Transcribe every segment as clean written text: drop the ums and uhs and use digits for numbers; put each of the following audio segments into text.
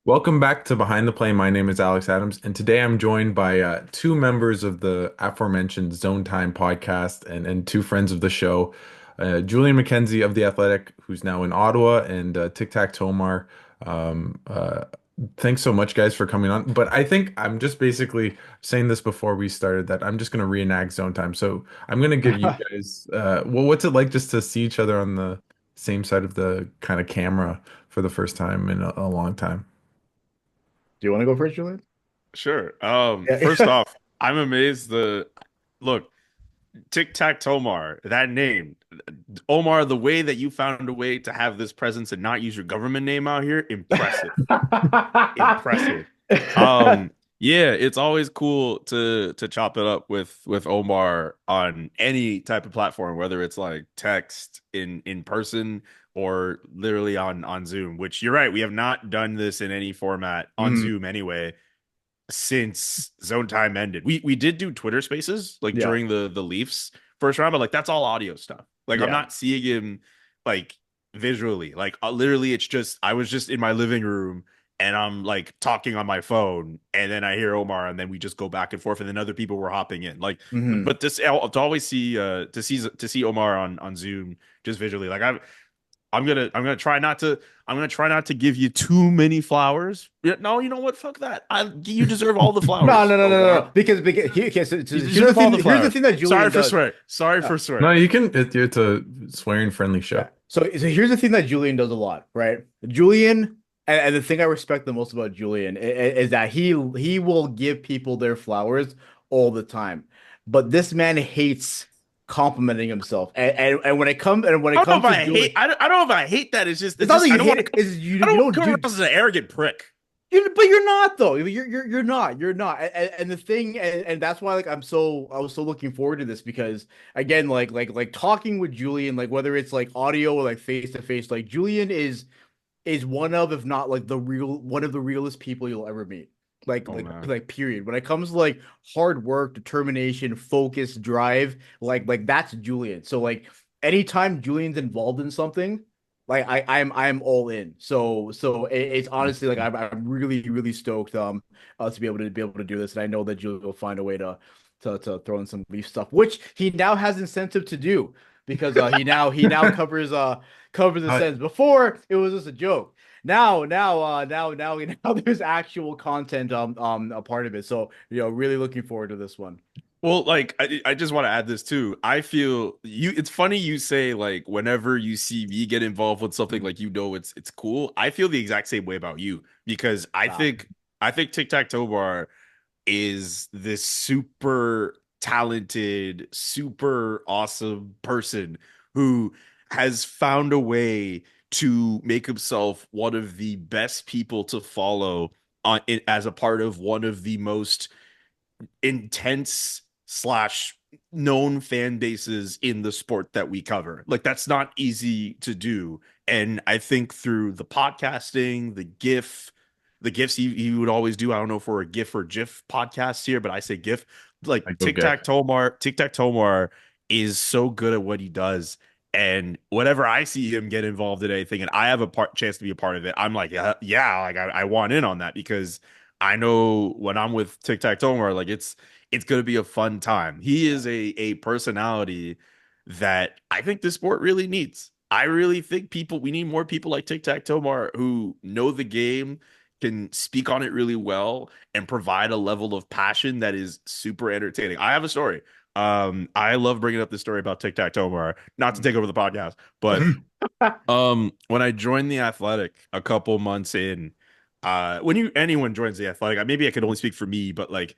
Welcome back to Behind the Play. My name is Alex Adams, and today I'm joined by two members of the aforementioned Zone Time podcast and two friends of the show, Julian McKenzie of The Athletic, who's now in Ottawa, and TOmar. Um, uh, Thanks so much, guys, for coming on. But I think I'm just basically saying this before we started that I'm just going to reenact Zone Time. So I'm going to give you guys, well, what's it like just to see each other on the same side of the kind of camera for the first time in a long time? Do you want to go first, Julian? Sure. First Yeah. off, I'm amazed look, Tic Tac Tomar, that name. Omar, the way that you found a way to have this presence and not use your government name out here, impressive. Impressive. Um, yeah, it's always cool to chop it up with Omar on any type of platform, whether it's like text in person or literally on Zoom, which you're right, we have not done this in any format on Mhm. Zoom anyway since Zone Time ended. We did do Twitter Spaces like Yeah. during the Leafs first round, but like that's all audio stuff. Like I'm Yeah. not seeing him like visually. Like literally, it's just I was just in my living room and I'm like talking on my phone, and then I hear Omar, and then we just go back and forth, and then other people were hopping in. Like, Hmm. but this to always see to see Omar on Zoom just visually. Like I'm gonna try not to give you too many flowers. Yeah, no, you know what? Fuck that. You deserve all the No, flowers, no, no, no, no, Omar. no. Because okay, so You here's the deserve all thing. the Here's the flowers. thing that Sorry Julian for does. swearing. Sorry Uh, for No, swearing. you can. It's a swearing friendly yeah. show. So here's the thing that Julian does a lot, right? Julian, and the thing I respect the most about Julian is that he will give people their flowers all the time, but this man hates complimenting himself. And when it I don't comes know if to I hate. doing, I don't know if I hate that. it's not that I you don't hate want to it. Is you I don't you want to don't come do. across as an arrogant prick. But you're not though. You're not. You're not. And the thing, and that's why like I was so looking forward to this because again, like talking with Julian, like whether it's like audio or like face to face, like Julian is one of, if not like one of the realest people you'll ever meet. Oh man. Like period. When it comes to like hard work, determination, focus, drive, like that's Julian. So like anytime Julian's involved in something, like I'm all in. It's honestly like I'm really stoked to be able to do this, and I know that Julian will find a way to throw in some Leaf stuff, which he now has incentive to do because he now covers the Uh, Sens. Before it was just a joke. Now there's actual content a part of it. So really looking forward to this one. Well, like I just want to add this too. I feel you. It's funny you say like whenever you see me get involved with something, like it's cool. I feel the exact same way about you because Stop. I think Tic Tac Toe Bar is this super talented, super awesome person who has found a way to make himself one of the best people to follow on it as a part of one of the most intense slash known fan bases in the sport that we cover. Like that's not easy to do. And I think through the podcasting, the gifs he would always do. I don't know if we're a GIF or GIF podcast here, but I say GIF. I Like go get. Tic Tac Tomar is so good at what he does. And whenever I see him get involved in anything and I have a chance to be a part of it, I'm like, yeah, like I want in on that because I know when I'm with Tic Tac Tomar, like it's gonna be a fun time. He is a personality that I think this sport really needs. I really think we need more people like Tic Tac Tomar who know the game, can speak on it really well, and provide a level of passion that is super entertaining. I have a story. I love bringing up this story about Tic Tac Tomar, not to take over the podcast, but when I joined the Athletic a couple months in, when you anyone joins the Athletic, maybe I could only speak for me, but like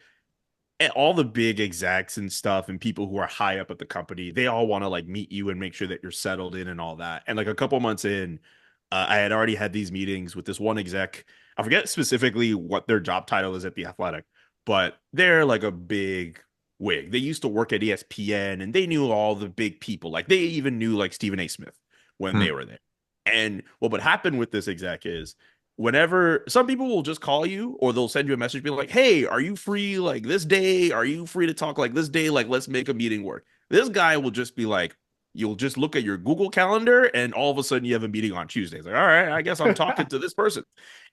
all the big execs and stuff and people who are high up at the company, they all want to like meet you and make sure that you're settled in and all that. And like a couple months in, I had already had these meetings with this one exec. I forget specifically what their job title is at the Athletic, but they're like a big wig. They used to work at ESPN and they knew all the big people. Like they even knew like Stephen A. Smith when Hmm. they were there. And what would happen with this exec is whenever some people will just call you or they'll send you a message being like, hey, are you free like this day? Are you free to talk like this day? Like, let's make a meeting work. This guy will just be like, you'll just look at your Google Calendar, and all of a sudden you have a meeting on Tuesdays. Like, all right, I guess I'm talking to this person.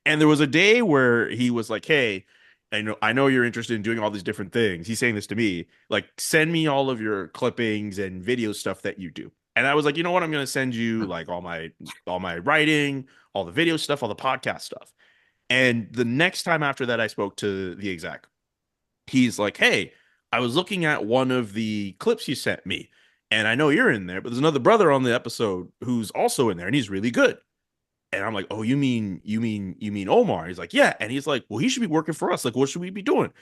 And there was a day where he was like, "Hey, I know you're interested in doing all these different things." He's saying this to me, like, "Send me all of your clippings and video stuff that you do." And I was like, "You know what? I'm going to send you like all my writing, all the video stuff, all the podcast stuff." And the next time after that I spoke to the exec, he's like, "Hey, I was looking at one of the clips you sent me, and I know you're in there, but there's another brother on the episode who's also in there, and he's really good." And I'm like, "Oh, you mean Omar?" He's like, "Yeah." And he's like, "Well, he should be working for us. Like, what should we be doing?"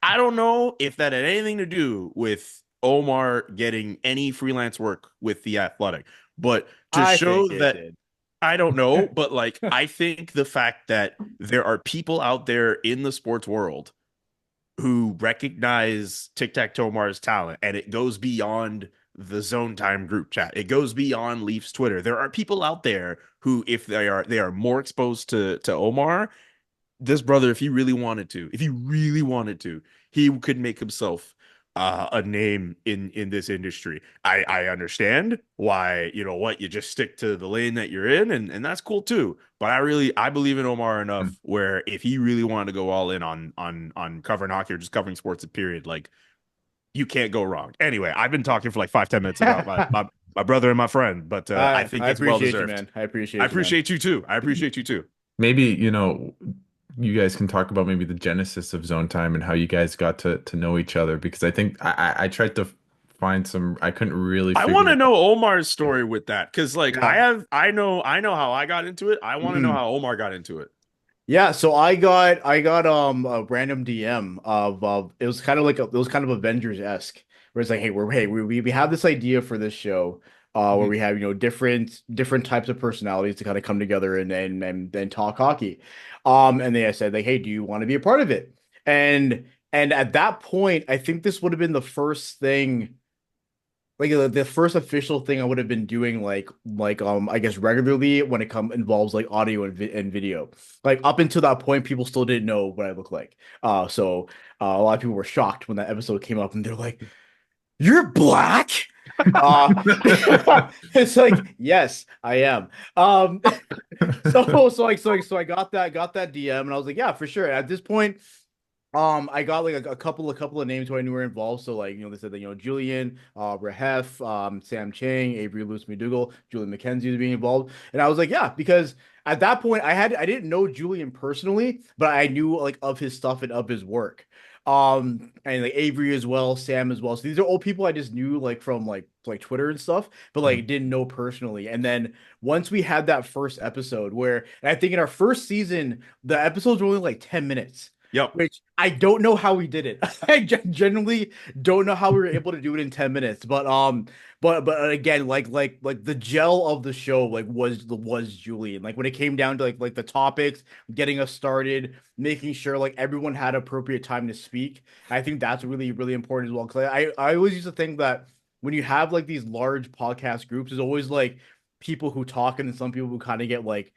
I don't know if that had anything to do with Omar getting any freelance work with the Athletic, but to I show think it that, did. I don't know, but like I think the fact that there are people out there in the sports world who recognize Tic Tac Tomar's talent, and it goes beyond the Zone Time group chat. It goes beyond Leafs Twitter. There are people out there who, if they are more exposed to Omar, this brother, if he really wanted to, he could make himself a name in this industry. I understand why, you just stick to the lane that you're in, and that's cool too. But I believe in Omar enough where if he really wanted to go all in on covering hockey or just covering sports, period, like you can't go wrong. Anyway, I've been talking for like 5-10 minutes about my brother and my friend, but I think I it's well appreciate you, deserved. man. I I appreciate you, man. appreciate you too. I appreciate you too. Maybe, you guys can talk about maybe the genesis of Zone Time and how you guys got to know each other because I think I tried to find some, I couldn't really I want figure to it out. know Omar's story with that because, like, Yeah. I know how I got into it. I want to know how Omar got into it. Yeah, so I got a random DM of it was kind of like it was kind of Avengers-esque where it's like, hey, we have this idea for this show where Mhm. we have different types of personalities to kind of come together and talk hockey. And they said like, hey, do you want to be a part of it? And at that point, I think this would have been the first thing like the first official thing I would have been doing I guess regularly when it come involves like audio and video. Like up until that point, people still didn't know what I look like. A lot of people were shocked when that episode came up and they're like, "You're black?" Uh it's like, yes, I am. Um so I got that DM and I was like, yeah, for sure. At this point, I got like a couple of names who I knew were involved. So like, they said that, Julian, Rahef, Sam Chang, Avery Lewis McDougal, Julian McKenzie was being involved. And I was like, yeah, because at that point I didn't know Julian personally, but I knew like of his stuff and of his work. And like Avery as well, Sam as well. So these are all people I just knew like from like Twitter and stuff, but like didn't know personally. And then once we had that first episode where, and I think in our first season, the episodes were only like 10 minutes Yep. which I don't know how we did it. I genuinely don't know how we were able to do it in 10 minutes. But again, like the gel of the show was Julian. Like when it came down to like the topics, getting us started, making sure like everyone had appropriate time to speak. I think that's really, really important as well. Because I always used to think that when you have like these large podcast groups, there's always like people who talk and then some people who kind of get like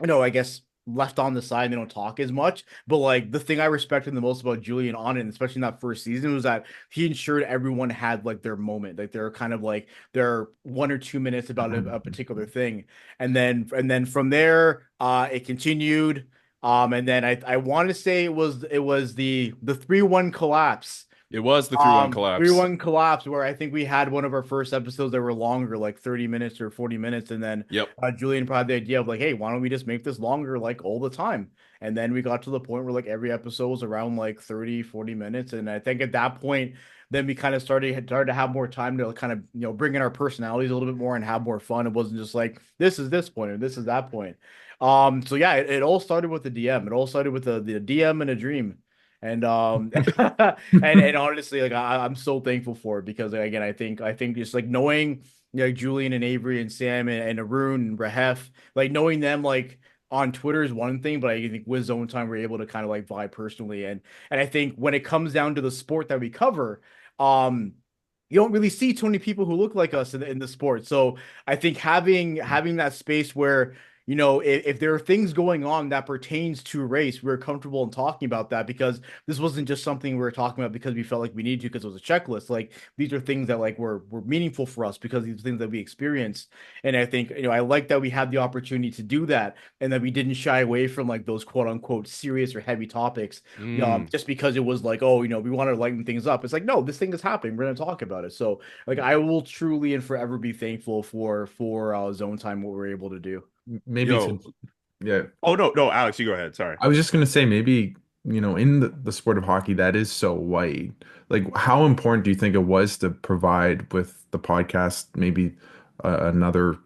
I guess left on the side and they don't talk as much. But like the thing I respected the most about Julian on it, and especially in that first season, was that he ensured everyone had like their moment, like they're kind of like their 1 or 2 minutes about a particular thing, and then from there, it continued. And then I want to say it was the 3-1 collapse It was the 3-1 three collapse. one collapse where I think we had one of our first episodes that were longer, like 30 minutes or 40 minutes, and then Yep. Julian had the idea of like, hey, why don't we just make this longer like all the time? And then we got to the point where like every episode was around like 30, 40 minutes. And I think at that point, then we kind of started to have more time to kind of bring in our personalities a little bit more and have more fun. It wasn't just like this is this point or this is that point. So yeah, it all started with the DM. It all started with the DM and a dream. And and honestly, like I'm so thankful for it because again, I think just like knowing Julian and Avery and Sam and Arun and Rahef, like knowing them like on Twitter is one thing, but I think with Zone Time we're able to kind of like vibe personally and I think when it comes down to the sport that we cover, you don't really see too many people who look like us in the sport. So I think having that space where if there are things going on that pertains to race, we're comfortable in talking about that because this wasn't just something we were talking about because we felt like we needed to because it was a checklist. Like these are things that like were meaningful for us because these are things that we experienced. And I think, I like that we had the opportunity to do that and that we didn't shy away from like those quote unquote serious or heavy topics, Mm. just because it was like, oh, we want to lighten things up. It's like, no, this thing is happening. We're going to talk about it. So like I will truly and forever be thankful for Zone Time, what we're able to do. Maybe Yo. since, yeah, Oh no, no, Alex, you go ahead. Sorry. I was just gonna say maybe, in the sport of hockey that is so wide. Like, how important do you think it was to provide with the podcast maybe another,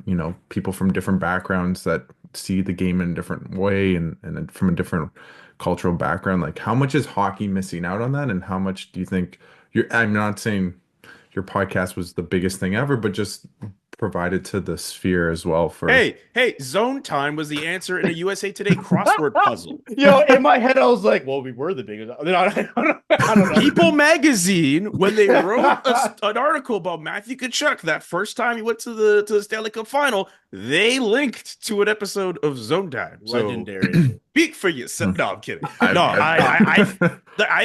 people from different backgrounds that see the game in a different way and from a different cultural background? Like, how much is hockey missing out on that, and how much do you think I'm not saying your podcast was the biggest thing ever, but just provided to the sphere as well for. Hey, Zone Time was the answer in a USA Today crossword puzzle. In my head, I was like, well, we were the biggest. I don't know. People Magazine, when they wrote an article about Matthew Tkachuk that first time he went to the Stanley Cup final, they linked to an episode of Zone Time. Legendary. So speak for yourself. No, I'm kidding. No,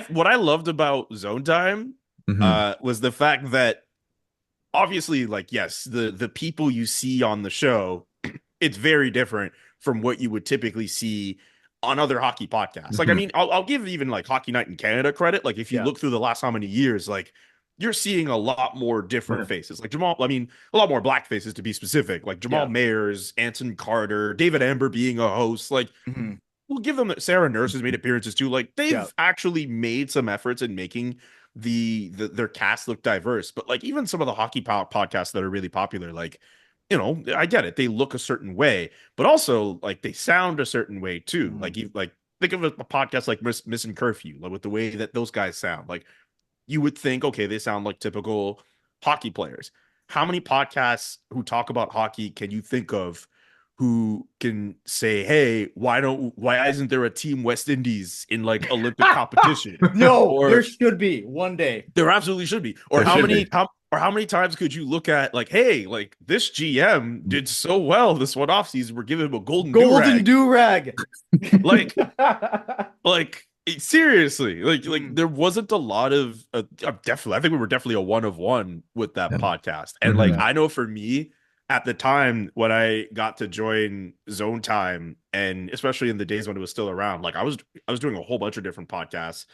what I loved about Zone Time Mhm. was the fact that obviously, like, yes, the people you see on the show, it's very different from what you would typically see on other hockey podcasts. Like, I Mhm. mean, I'll give even like Hockey Night in Canada credit. Like, if you Yeah. look through the last how many years, like you're seeing a lot more different Yeah. faces. Like Jamal, I mean, a lot more black faces to be specific. Like Jamal Yeah. Mayers, Anson Carter, David Amber being a host. Like, Mhm. we'll give them that. Sarah Nurse has made appearances too. Like, Yeah. they've actually made some efforts in making their cast look diverse. But like even some of the hockey podcasts that are really popular, like, I get it, they look a certain way, but also like they sound a certain way too. Mhm. Like you like think of a podcast like Missing Curfew, like with the way that those guys sound. Like you would think, okay, they sound like typical hockey players. How many podcasts who talk about hockey can you think of who can say, hey, why isn't there a team West Indies in like Olympic competition? No, there Or should be one day. there absolutely should be. Or There how should many be. how many times could you look at like, hey, like this GM did so well this one offseason, we're giving him a golden do Golden rag. do rag. Like seriously, like Mhm. there wasn't a lot of definitely, I think we were definitely a one of one with that Yeah. podcast. And like Mhm. Yeah. I know for me at the time when I got to join Zone Time, and especially in the days when it was still around, like I was doing a whole bunch of different podcasts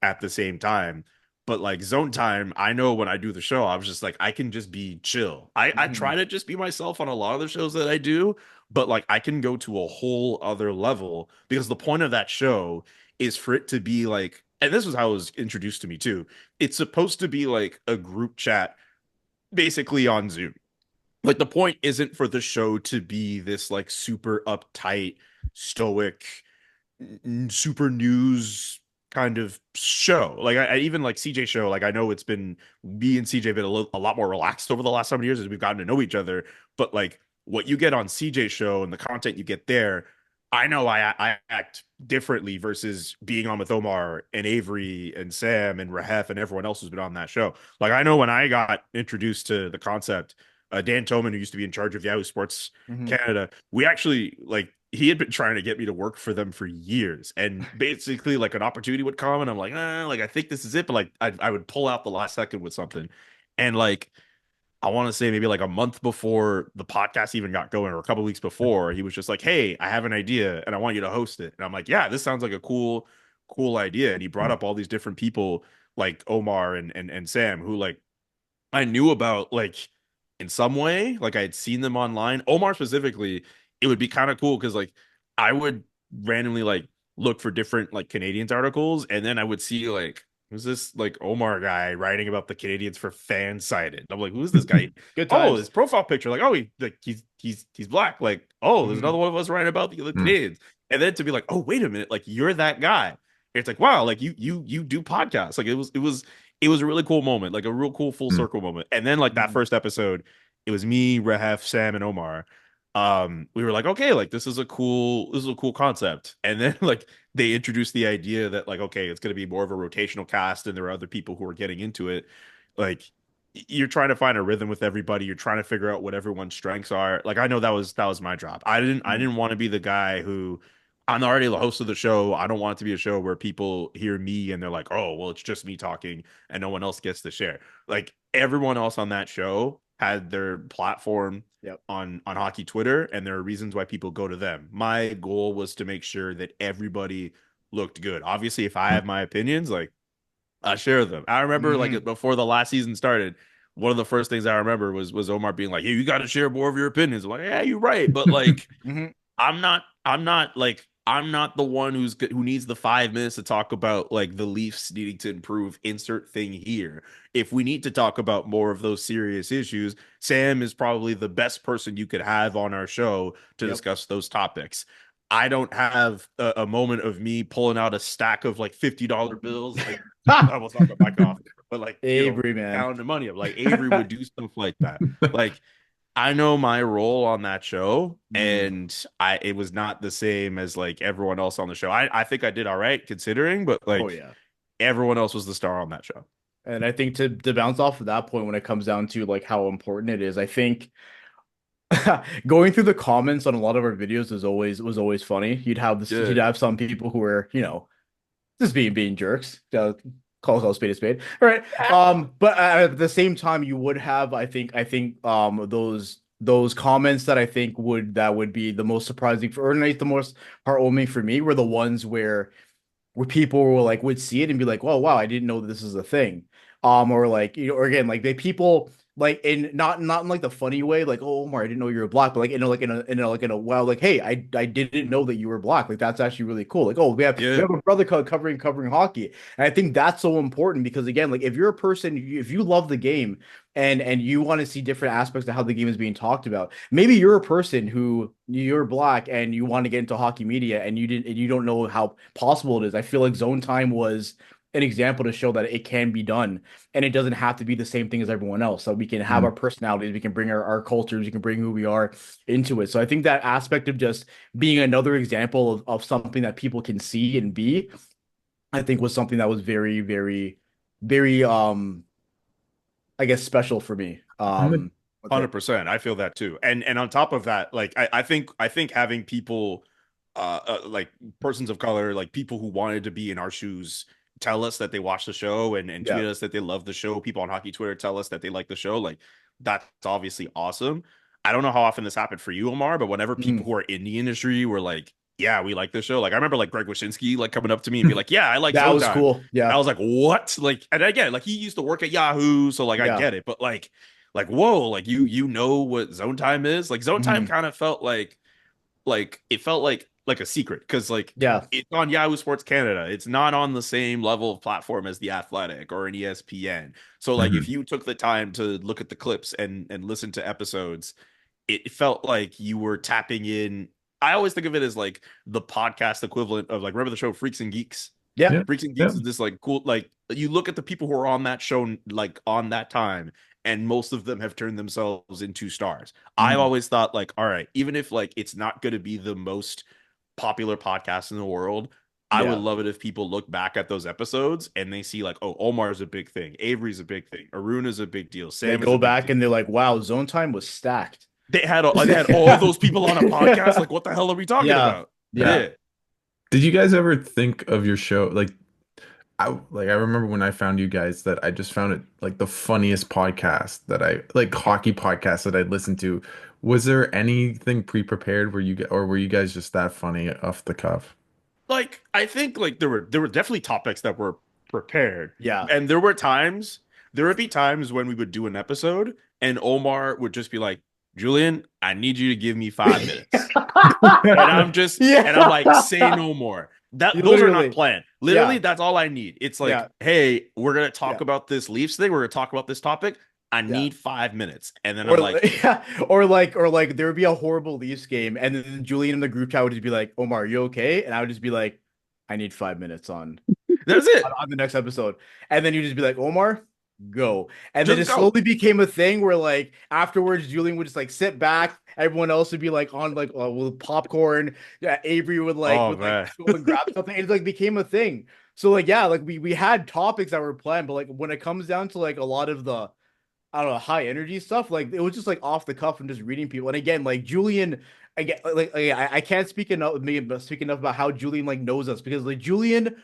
at the same time. But like Zone Time, I know when I do the show, I was just like, I can just be chill. I Mhm. try to just be myself on a lot of the shows that I do, but like I can go to a whole other level because the point of that show is for it to be like, and this was how it was introduced to me too. It's supposed to be like a group chat basically on Zoom. Like the point isn't for the show to be this like super uptight, stoic, super news kind of show. Like I even like CJ show, like I know it's been me and CJ been a lot more relaxed over the last 7 years as we've gotten to know each other, but like what you get on CJ show and the content you get there, I know I act differently versus being on with Omar and Avery and Sam and Rahef and everyone else who's been on that show. Like I know when I got introduced to the concept, Dan Toman, who used to be in charge of Yahoo Sports Mhm. Canada, we actually like he had been trying to get me to work for them for years, and basically like an opportunity would come and I'm like, like I think this is it, but like I would pull out the last second with something. And like I want to say maybe like a month before the podcast even got going or a couple weeks before, he was just like, hey, I have an idea and I want you to host it. And I'm like, yeah, this sounds like a cool idea. And he brought up all these different people like Omar and Sam, who like I knew about like in some way, like I had seen them online. Omar specifically, it would be kind of cool because like I would randomly like look for different like Canadians articles, and then I would see like who's this like Omar guy writing about the Canadians for Fansided. I'm like, who's this guy? Good Oh, times. his profile picture, like, oh, he's black. Like, oh, there's Mhm. another one of us writing about the Mhm. Canadians, and then to be like, oh, wait a minute, like you're that guy. It's like, wow, like you do podcasts. Like it was a really cool moment, like a real cool full Mhm. circle moment. And then like that Mhm. first episode, it was me, Rahef, Sam, and Omar. We were like, okay, like this is a cool concept. And then like they introduced the idea that like, okay, it's gonna be more of a rotational cast and there are other people who are getting into it. Like you're trying to find a rhythm with everybody. You're trying to figure out what everyone's strengths are. Like I know that was my job. I didn't want to be the guy who I'm already the host of the show. I don't want it to be a show where people hear me and they're like, "Oh, well, it's just me talking and no one else gets to share." Like everyone else on that show had their platform Yep. on hockey Twitter, and there are reasons why people go to them. My goal was to make sure that everybody looked good. Obviously, if I have my opinions, like I share them. I remember like Hmm. before the last season started, one of the first things I remember was Omar being like, "Hey, you got to share more of your opinions." I'm like, yeah, you're right, but like, Hmm. I'm not the one who needs the 5 minutes to talk about like the Leafs needing to improve. Insert thing here. If we need to talk about more of those serious issues, Sam is probably the best person you could have on our show to Yep. discuss those topics. I don't have a moment of me pulling out a stack of like $50 bills. Like I will talk about my coffee, but like, Avery, man. counting the money up. Like Avery would do stuff like that. Like I know my role on that show, Mm. and it was not the same as like everyone else on the show. I think I did all right considering, but Oh like yeah. everyone else was the star on that show. And I think to bounce off of that point when it comes down to like how important it is, I think going through the comments on a lot of our videos was always funny. You'd Yeah. have some people who were, just being jerks. Call a spade a spade. All right. But at the same time, you would have, those comments that I think would be the most surprising for, or at least the most heartwarming for me, were the ones where people were like would see it and be like, "Oh wow, I didn't know this is a thing." Or like or again, like they people like in not in like the funny way, like, "Oh Omar, I didn't know you were black," but like in a wow, like, "Hey, I didn't know that you were black." Like that's actually really cool. Like, "Oh, we Yeah. have a brother covering hockey," and I think that's so important because again, like if you're a person, if you love the game and you want to see different aspects of how the game is being talked about. Maybe you're a person who you're black and you want to get into hockey media and you don't know how possible it is. I feel like Zone Time was an example to show that it can be done and it doesn't have to be the same thing as everyone else. So we can have our Mm. personalities, we can bring our cultures, we can bring who we are into it. So I think that aspect of just being another example of something that people can see and be, I think was something that was very, very, very I guess special for me. I'm a, With it. 100%. I feel that too. And on top of that, like I think having people like persons of color, like people who wanted to be in our shoes tell us that they watch the show and Yeah. tweet us that they love the show. People on hockey Twitter tell us that they like the show. Like that's obviously awesome. I don't know how often this happened for you, Omar, but whenever people Mhm. who are in the industry were like, yeah, we like the show. Like I remember like Greg Wyshynski like coming up to me and be like, yeah, I like That Zone was Time. cool. I Yeah. was like, what? Like, and again, like he used to work at Yahoo, so like I Yeah. get it, but like whoa, like you know what Zone Time is? Like Zone Time Mhm. kind of felt like it felt like a secret because like Yeah. it's on Yahoo Sports Canada. It's not on the same level of platform as The Athletic or an ESPN. So like if Mhm. you took the time to look at the clips and listen to episodes, it felt like you were tapping in. I always think of it as like the podcast equivalent of like remember the show Freaks and Geeks? Yeah. Yeah, Freaks and yeah. Geeks is this like cool like you look at the people who are on that show like on that time and most of them have turned themselves into stars. I Mhm. always thought like all right, even if like it's not going to be the most popular podcast in the world, I would Yeah. love it if people look back at those episodes and they see like oh Omar's a big thing, Avery's a big thing, Arun is a big deal, They Sam is go a big back deal. and they're like, wow, Zone Time was stacked. They had all those people on a podcast. Like, what the hell are we talking Yeah. about? Yeah. Yeah. Did you guys ever think of your show I remember when I found you guys that I just found it like the funniest podcast that I like hockey podcast that I'd listened to. Was there anything pre-prepared or were you guys just that funny off the cuff? Like, I think like there were definitely topics that were prepared. Yeah. And there would be times when we would do an episode and Omar would just be like, Julian, I need you to give me 5 minutes. And I'm like, Yeah. say no more. You Those are not literally. planned. Literally, Yeah. that's all I need. It's Yeah. like, hey, we're gonna talk Yeah. about this Leafs thing. We're gonna talk about this topic. I Yeah. need 5 minutes. And then I'm Or like, yeah, or like there would be a horrible Leafs game, and then Julian in the group chat would just be like, "Omar, are you okay?" And I would just be like, "I need 5 minutes that's it. on the next episode," and then you just be like, "Omar, go," and then Just it go. slowly became a thing where like afterwards, Julian would just like sit back, everyone else would be like on like with popcorn, yeah, Avery Oh would like man. go and grab something, and it like became a thing. So like yeah, like we had topics that were planned, but like when it comes down to like a lot of I don't know, high energy stuff. Like it was just like off the cuff and just reading people. And again, like Julian, again, I can't speak enough about how Julian like knows us because like Julian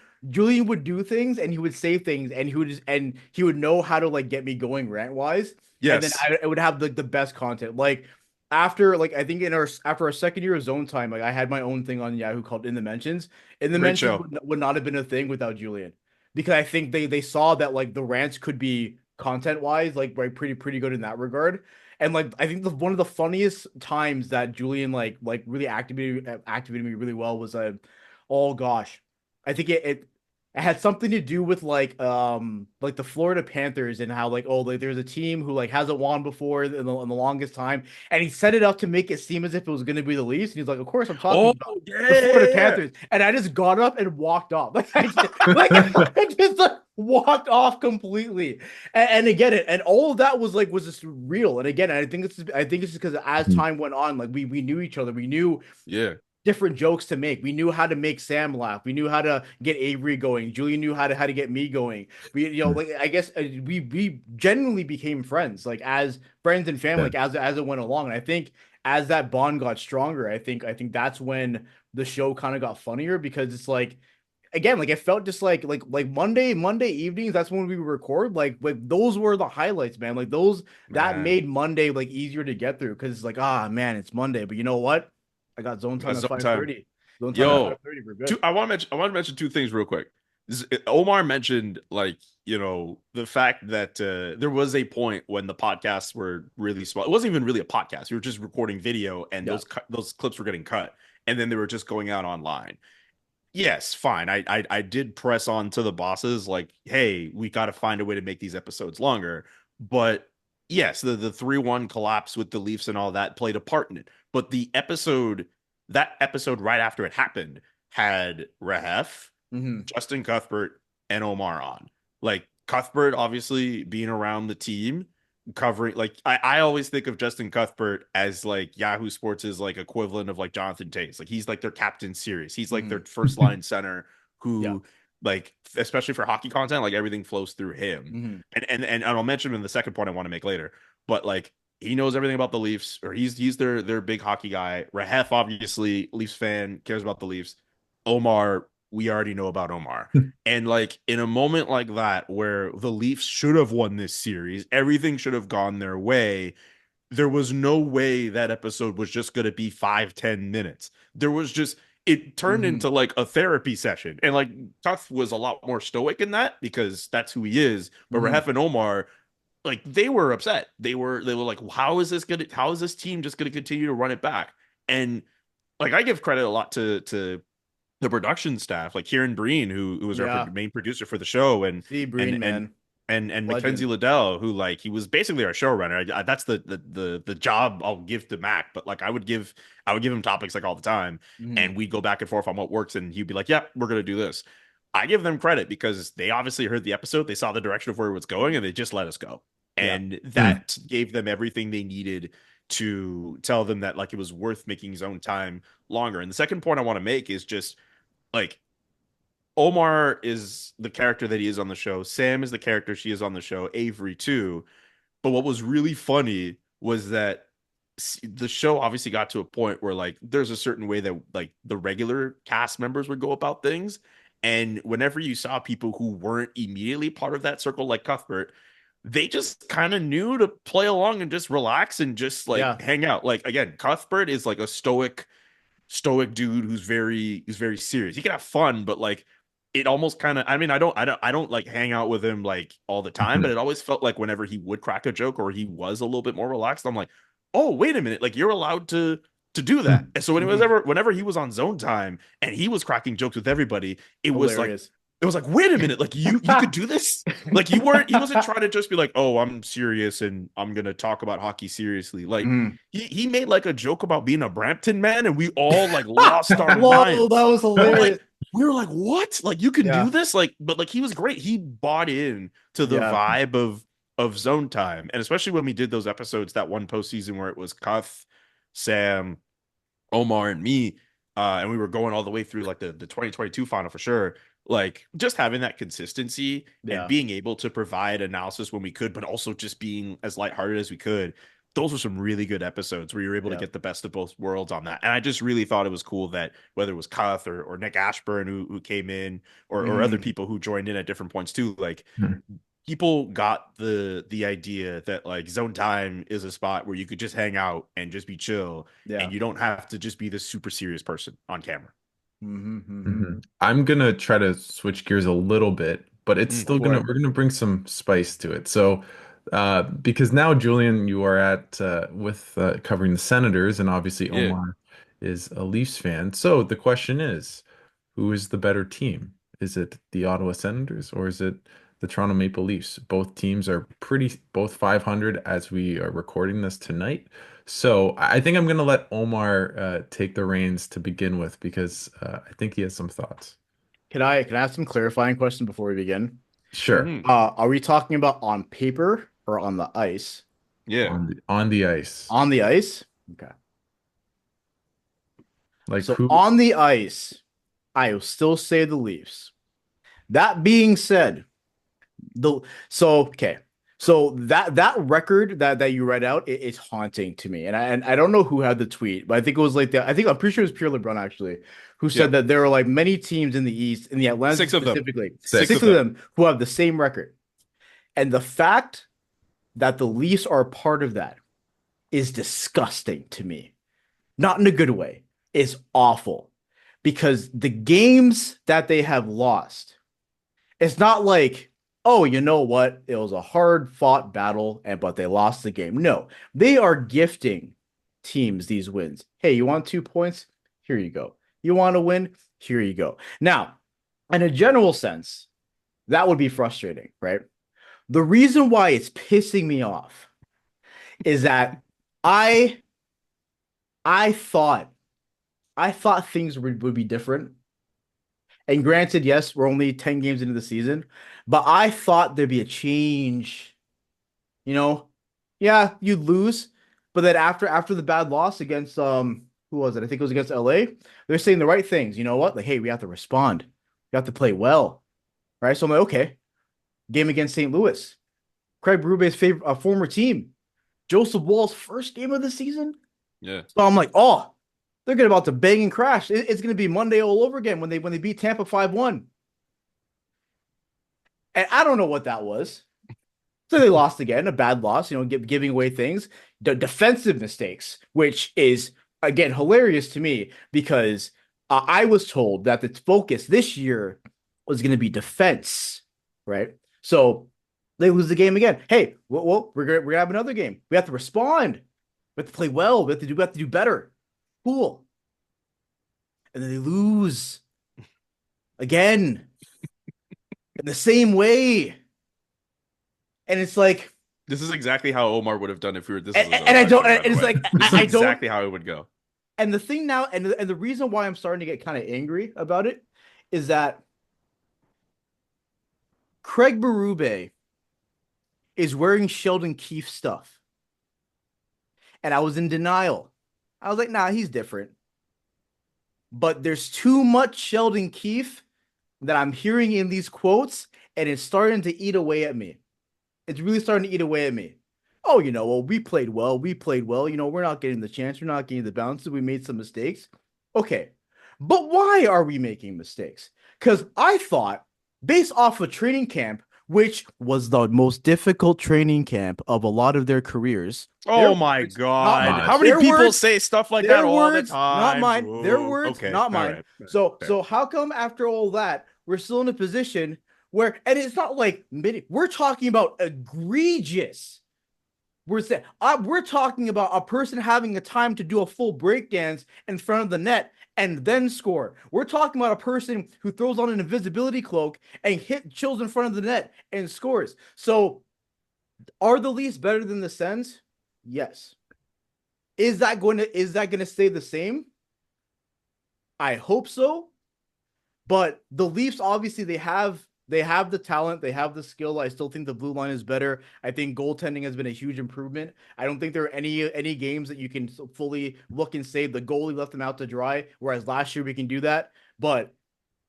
would do things and he would say things and he would know how to like get me going rant wise. And then Yes, I would have like the best content. Like after like I think in our after our second year of Zone Time, like I had my own thing on Yahoo called In the Mentions. In the great Mentions show. would not have been a thing without Julian because I think they saw that like the rants could be content wise like pretty good in that regard. And like I think one of the funniest times that Julian like really activated me really well was oh gosh, I think it had something to do with like the Florida Panthers and how like oh like there's a team who like hasn't won before in the longest time, and he set it up to make it seem as if it was going to be the Leafs, and he's like, of course I'm talking Oh about yeah, the Florida yeah, yeah. Panthers, and I just got up and walked off I just like, walked off completely, and again and all of that was just real, and again I think it's because as time went on, like we knew each other, we knew Yeah. different jokes to make. We knew how to make Sam laugh. We knew how to get Avery going. Julian knew how to get me going. We like I guess we genuinely became friends, like as friends and family, Yeah. like as it went along. And I think as that bond got stronger, I think that's when the show kind of got funnier because it's like again, like it felt just like Monday evenings. That's when we would record. Like those were the highlights, man. Like those that Man, made Monday like easier to get through because it's like ah man, it's Monday. But you know what? I got zone we got time at zone five time. thirty. Zone time at Yo, 5:30. We're good. I want to mention two things real quick. Omar mentioned like, the fact that there was a point when the podcasts were really small. It wasn't even really a podcast. We were just recording video and Yeah. those clips were getting cut and then they were just going out online. Yes, fine. I did press on to the bosses like, hey, we got to find a way to make these episodes longer. But yes, the 3-1 collapse with the Leafs and all that played a part in it. But that episode right after it happened had Rahef, Hmm. Justin Cuthbert, and Omar on. Like Cuthbert obviously being around the team, covering like I always think of Justin Cuthbert as like Yahoo Sports' like equivalent of like Jonathan Tays. Like he's like their captain series. He's like their Hmm. first line center Yeah. who like especially for hockey content, like everything flows through him. Hmm. And I'll mention him in the second point I want to make later. But like he knows everything about the Leafs, or he's their big hockey guy. Rahef, obviously, Leafs fan, cares about the Leafs. Omar, we already know about Omar. And like in a moment like that, where the Leafs should have won this series, everything should have gone their way. There was no way that episode was just going to be 5-10 minutes. There was just, it turned Hmm. into like a therapy session. And like Tuff was a lot more stoic in that because that's who he is. But Hmm. Rahef and Omar, like they were upset. They were like, how is this team just gonna continue to run it back? And like I give credit a lot to the production staff, like Kieran Breen, who was our Yeah. main producer for the show, See and Breen, and man. and Mackenzie Legend. Liddell, who like he was basically our showrunner. That's the job I'll give to Mac, but like I would give him topics like all the time, Hmm. and we'd go back and forth on what works, and he'd be like, "Yep, we're gonna do this." I give them credit because they obviously heard the episode, they saw the direction of where it was going, and they just let us go. Yeah. And that gave them everything they needed to tell them that like it was worth making zone time longer. And the second point I want to make is just like Omar is the character that he is on the show. Sam is the character she is on the show. Avery too. But what was really funny was that the show obviously got to a point where like there's a certain way that like the regular cast members would go about things. And whenever you saw people who weren't immediately part of that circle, like Cuthbert, they just kind of knew to play along and just relax and just like Yeah. hang out. Like again, Cuthbert is like a stoic dude who's very serious. He can have fun, but like it almost kind of, I mean, I don't like hang out with him like all the time, but it always felt like whenever he would crack a joke or he was a little bit more relaxed, I'm like, oh, wait a minute, like you're allowed to do that. And so Hmm. whenever he was on zone time and he was cracking jokes with everybody, Hilarious. it was like, wait a minute, like you could do this? Like he wasn't trying to just be like, oh, I'm serious and I'm gonna talk about hockey seriously. Like Mhm. he made like a joke about being a Brampton man, and we all like lost our Whoa, that minds. was We're like, hilarious. we were like, what? Like you can do Yeah. this? Like, but like he was great. He bought in to the Yeah. vibe of zone time. And especially when we did those episodes that one postseason where it was Cuff, Sam, Omar, and me. and we were going all the way through like the 2022 final for sure. Like just having that consistency and Yeah, being able to provide analysis when we could, but also just being as lighthearted as we could. Those were some really good episodes where you were able to yeah. get the best of both worlds on that. And I just really thought it was cool that whether it was Cuth or Nick Ashburn who came in or other Mm, people who joined in at different points too, like Hmm. people got the idea that like ZoneTime is a spot where you could just hang out and just be chill yeah. and you don't have to just be this super serious person on camera. I'm gonna try to switch gears a little bit, but it's Mm. Go still for gonna it. we're gonna bring some spice to it. So, because now Julian, you are at with covering the Senators, and obviously Yeah. Omar is a Leafs fan. So the question is, who is the better team? Is it the Ottawa Senators or is it the Toronto Maple Leafs? Both teams are both 500 as we are recording this tonight. So I think I'm going to let Omar take the reins to begin with because I think he has some thoughts. Can I have some clarifying questions before we begin? Sure. Hmm. Are we talking about on paper or on the ice? Yeah. On the ice. On the ice. Okay. Like So who? on the ice, I will still say the Leafs. That being said, the so okay. So that record that you read out is haunting to me. And I don't know who had the tweet, but I think it was like I'm pretty sure it was Pierre LeBrun actually, who Yeah. said that there are like many teams in the East, in the Atlantic Six of them. specifically, Six Six. of six of them. them who have the same record. And the fact that the Leafs are part of that is disgusting to me. Not in a good way. It's awful because the games that they have lost, it's not like, oh, you know what? It was a hard fought battle, and but they lost the game. No, they are gifting teams these wins. Hey, you want 2 points? Here you go. You want to win? Here you go. Now, in a general sense, that would be frustrating, right? The reason why it's pissing me off is that I I thought I thought things would be different. And granted, yes, we're only 10 games into the season, but I thought there'd be a change. You know, yeah, you'd lose, but then after the bad loss against who was it? I think it was against LA. They're saying the right things. You know what? Like, hey, we have to respond. We have to play well, right? So I'm like, okay, game against St. Louis, Craig Berube's favorite former team, Joseph Wall's first game of the season. Yeah. So I'm like, oh, they're getting about to bang and crash. It's going to be Monday all over again when they beat Tampa 5-1. And I don't know what that was. So they lost again, a bad loss, giving away things, defensive mistakes, which is again hilarious to me because I was told that the focus this year was going to be defense, right? So they lose the game again. Hey, well we're gonna have another game. We have to respond. We have to play well. We have to do better. Cool. And then they lose again in the same way. And it's like, This is exactly how Omar would have done if we were this is a and I ZoneTime don't, show, and by the it's way. like, This is I don't, exactly how it would go. and the thing now, and the reason why I'm starting to get kind of angry about it is that Craig Berube is wearing Sheldon Keefe stuff. And I was in denial. I was like, nah, he's different. But there's too much Sheldon Keefe that I'm hearing in these quotes, and it's starting to eat away at me. It's really starting to eat away at me. Oh, well, we played well. We played well. We're not getting the chance. We're not getting the bounces. We made some mistakes. Okay. But why are we making mistakes? Because I thought, based off of training camp, which was the most difficult training camp of a lot of their careers, Oh their my words, not God. mine. How many Their people words, say stuff like that their all the words, not time? mine. Their Whoa. words, Okay. not All mine. right. So, Fair. so how come after all that, we're still in a position where, and it's not like we're talking about egregious. We're talking about a person having the time to do a full breakdance in front of the net and then score. We're talking about a person who throws on an invisibility cloak and chills in front of the net and scores. So, are the Leafs better than the Sens? Yes. Is that going to stay the same? I hope so. But the Leafs obviously they have They have the talent, they have the skill. I still think the blue line is better. I think goaltending has been a huge improvement. I don't think there are any games that you can fully look and say the goalie left them out to dry, whereas last year we can do that. But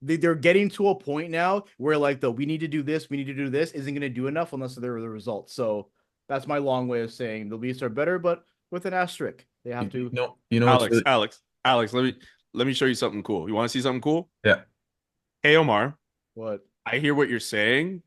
they're getting to a point now where like the we need to do this, we need to do this isn't going to do enough unless there are the results. So that's my long way of saying the Leafs are better, but with an asterisk. They have to. What's really, Alex, let me show you something cool. You want to see something cool? yeah. Hey Omar, What? I hear what you're saying,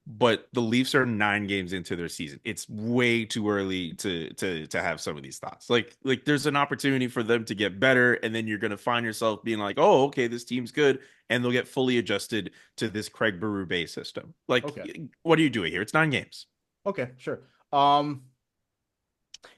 but the Leafs are 9 games into their season. It's way too early to have some of these thoughts. Like there's an opportunity for them to get better, and then you're gonna find yourself being like, oh, okay, this team's good, and they'll get fully adjusted to this Craig Berube system. Like, Okay. what are you doing here? It's 9 games. Okay, sure. Um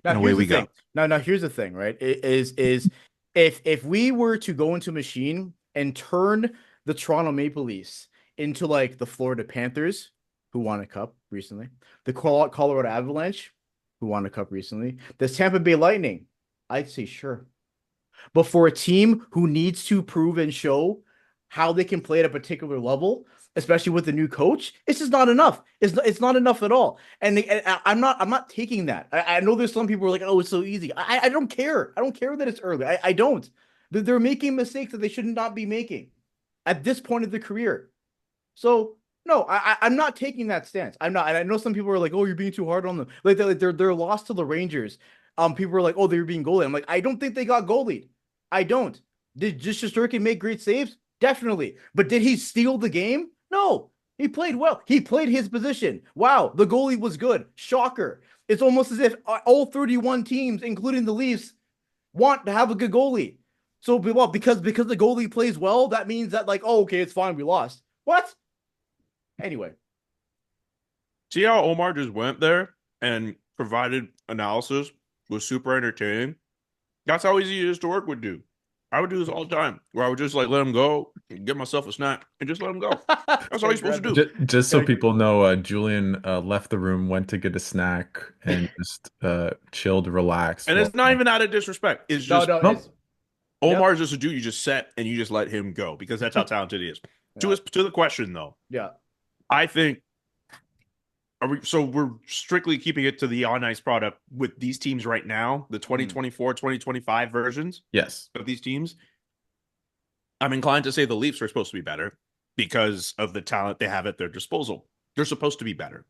Now And away here's the we go. thing. Now here's the thing, right? Is if we were to go into a machine and turn the Toronto Maple Leafs into like the Florida Panthers, who won a cup recently, the Colorado Avalanche, who won a cup recently, the Tampa Bay Lightning, I'd say sure. But for a team who needs to prove and show how they can play at a particular level, especially with the new coach, it's just not enough. It's not enough at all. And I'm not taking that. I know there's some people who are like, oh, it's so easy. I don't care. I don't care that it's early. I don't. They're making mistakes that they should not be making at this point of the career. So no, I'm not taking that stance. I'm not. And I know some people are like, oh, you're being too hard on them. Like they're lost to the Rangers. People are like, oh, they're being goalied. I'm like, I don't think they got goalied. I don't. Did Shesterkin make great saves? Definitely. But did he steal the game? No. He played well. He played his position. Wow, the goalie was good. Shocker. It's almost as if all 31 teams, including the Leafs, want to have a good goalie. So, well, because the goalie plays well, that means that like, oh, okay, it's fine, we lost. What? Anyway, See how Omar just went there and provided analysis, was super entertaining. That's how easy it is to work with dude. I would do this all the time, where I would just like let him go, get myself a snack, and just let him go. That's all you're supposed to do. Just so people know, Julian left the room, went to get a snack, and just chilled, relaxed. And it's not even out of disrespect. It's just no, Nope. it's Omar's just a dude you just set and you just let him go because that's how talented he is. yeah, To the question though, yeah. I think we're strictly keeping it to the on ice product with these teams right now, the 2024, 2025 versions Yes. of these teams. I'm inclined to say the Leafs are supposed to be better because of the talent they have at their disposal. They're supposed to be better.